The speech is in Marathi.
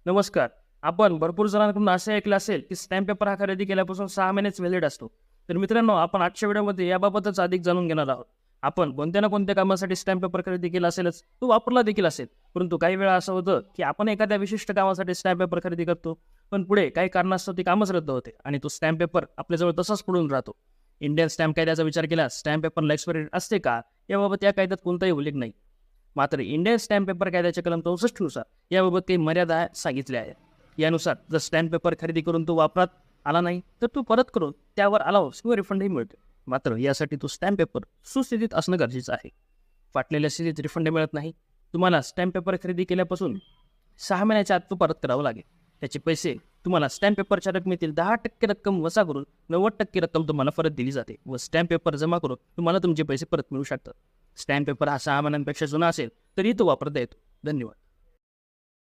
नमस्कार. आपण भरपूर जणांकडून असे ऐकलं असेल, की स्टॅम्प पेपर हा खरेदी केल्यापासून 6 महिनेच व्हॅलिड असतो. तर मित्रांनो, आपण आजच्या व्हिडिओमध्ये याबाबतच अधिक जाणून घेणार आहोत. आपण कोणत्या ना कोणत्या कामासाठी स्टॅम्प पेपर खरेदी केला असेलच, तो वापरला देखील असेल. परंतु काही वेळा असं होतं, की आपण एखाद्या विशिष्ट कामासाठी स्टॅम्प पेपर खरेदी करतो, पण पुढे काही कारणास्तव ते कामच रद्द होते आणि तो स्टॅम्प पेपर आपल्याजवळ तसाच पडून राहतो. इंडियन स्टॅम्प कायद्याचा विचार केल्यास स्टॅम्प पेपरला एक्सपायरी असते का? याबाबत या कायद्यात कोणताही उल्लेख नाही. मात्र इंडियन स्टॅम्प पेपर कायद्याच्या कलम 64 नुसार याबाबत काही मर्यादा सांगितल्या आहेत. यानुसार जर स्टॅम्प पेपर खरेदी करून तो वापरात आला नाही, तर तो परत करून त्यावर अलाउन्स किंवा रिफंडही मिळतो. मात्र यासाठी तो स्टॅम्प पेपर सुस्थितीत असणं गरजेचं आहे. फाटलेल्या स्थितीत रिफंड मिळत नाही. तुम्हाला स्टॅम्प पेपर खरेदी केल्यापासून 6 महिन्याच्या आत तो परत करावा लागेल. त्याचे पैसे तुम्हाला स्टॅम्प पेपरच्या रकमेतील 10% रक्कम वजा करून 90% रक्कम तुम्हाला परत दिली जाते व स्टॅम्प पेपर जमा करून तुम्हाला तुमचे पैसे परत मिळू शकतात. स्टॅम्प पेपर हा 6 महिन्यांपेक्षा जुना असेल तरी तो वापरता येतो. धन्यवाद.